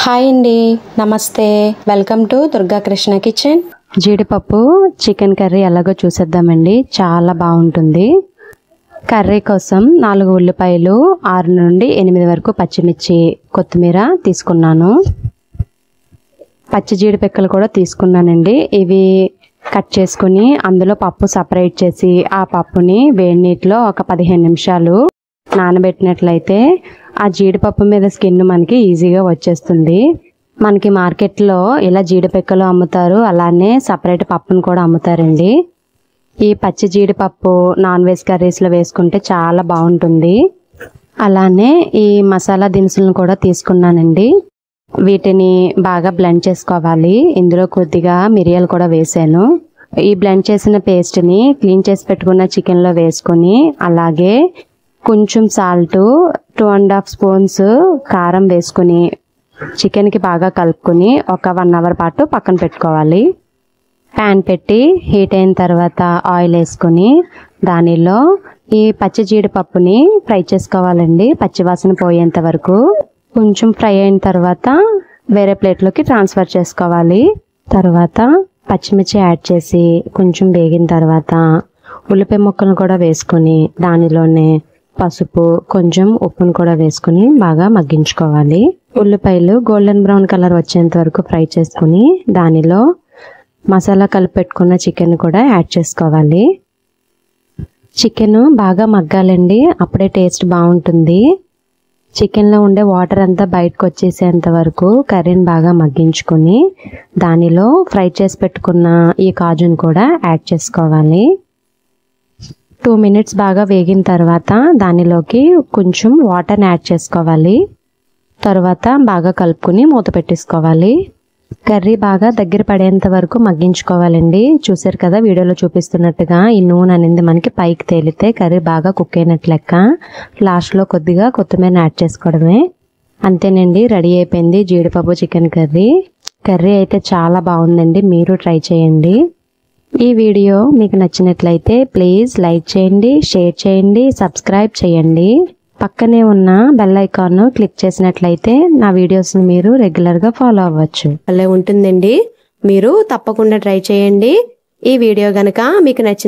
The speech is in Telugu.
హాయ్ అండి, నమస్తే. Welcome to Durga Krishna kitchen. జీడిపప్పు చికెన్ కర్రీ ఎలాగో చూసేద్దామండి. చాలా బాగుంటుంది. కర్రీ కోసం 4 ఉల్లిపాయలు, 6 నుండి 8 వరకు పచ్చిమిర్చి, కొత్తిమీర తీసుకున్నాను. పచ్చి జీడిపిక్కలు కూడా తీసుకున్నానండి. ఇవి కట్ చేసుకుని అందులో పప్పు సపరేట్ చేసి ఆ పప్పుని వేడి నీటిలో ఒక 15 నిమిషాలు నానబెట్టినట్లయితే ఆ జీడిపప్పు మీద స్కిన్ మనకి ఈజీగా వచ్చేస్తుంది. మనకి మార్కెట్లో ఇలా జీడిపిక్కలు అమ్ముతారు, అలానే సపరేట్ పప్పును కూడా అమ్ముతారండి. ఈ పచ్చి జీడిపప్పు నాన్ వెజ్ కర్రీస్లో వేసుకుంటే చాలా బాగుంటుంది. అలానే ఈ మసాలా దినుసులను కూడా తీసుకున్నానండి. వీటిని బాగా బ్లెండ్ చేసుకోవాలి. ఇందులో కొద్దిగా మిరియాలు కూడా వేసాను. ఈ బ్లెండ్ చేసిన పేస్ట్ని క్లీన్ చేసి పెట్టుకున్న చికెన్లో వేసుకొని, అలాగే కొంచెం సాల్ట్, 2.5 స్పూన్స్ కారం వేసుకుని చికెన్కి బాగా కలుపుకొని ఒక 1 అవర్ పాటు పక్కన పెట్టుకోవాలి. ప్యాన్ పెట్టి హీట్ అయిన తర్వాత ఆయిల్ వేసుకొని దానిలో ఈ పచ్చి జీడిపప్పుని ఫ్రై చేసుకోవాలండి, పచ్చివాసన పోయేంత వరకు. కొంచెం ఫ్రై అయిన తర్వాత వేరే ప్లేట్లోకి ట్రాన్స్ఫర్ చేసుకోవాలి. తర్వాత పచ్చిమిర్చి యాడ్ చేసి కొంచెం వేగిన తర్వాత ఉల్లిపాయ ముక్కలను కూడా వేసుకొని దానిలోనే పసుపు, కొంచెం ఉప్పును కూడా వేసుకుని బాగా మగ్గించుకోవాలి. ఉల్లిపాయలు గోల్డెన్ బ్రౌన్ కలర్ వచ్చేంత వరకు ఫ్రై చేసుకుని దానిలో మసాలా కలిపి పెట్టుకున్న చికెన్ కూడా యాడ్ చేసుకోవాలి. చికెన్ బాగా మగ్గాలండి, అప్పుడే టేస్ట్ బాగుంటుంది. చికెన్లో ఉండే వాటర్ అంతా బయటకు వచ్చేసేంత వరకు కర్రీని బాగా మగ్గించుకొని దానిలో ఫ్రై చేసి పెట్టుకున్న ఈ కాజును కూడా యాడ్ చేసుకోవాలి. 2 మినిట్స్ బాగా వేగిన తర్వాత దానిలోకి కొంచెం వాటర్ని యాడ్ చేసుకోవాలి. తర్వాత బాగా కలుపుకొని మూత పెట్టేసుకోవాలి. కర్రీ బాగా దగ్గర పడేంత వరకు మగ్గించుకోవాలండి. చూసారు కదా, వీడియోలో చూపిస్తున్నట్టుగా ఈ నూనె అనేది మనకి పైకి తేలితే కర్రీ బాగా కుక్ అయినట్లు లెక్క. లాస్ట్లో కొద్దిగా కొత్తిమీర యాడ్ చేసుకోవడమే. అంతేనండి, రెడీ అయిపోయింది జీడిపప్పు చికెన్ కర్రీ. కర్రీ అయితే చాలా బాగుందండి, మీరు ట్రై చేయండి. ఈ వీడియో మీకు నచ్చినట్లయితే ప్లీజ్ లైక్ చేయండి, షేర్ చేయండి, సబ్స్క్రైబ్ చేయండి. పక్కనే ఉన్న బెల్ ఐకాన్ క్లిక్ చేసినట్లయితే నా వీడియోస్ని మీరు రెగ్యులర్గా ఫాలో అవ్వచ్చు. అలా ఉంటుందండి, మీరు తప్పకుండా ట్రై చేయండి. ఈ వీడియో గనక మీకు నచ్చిన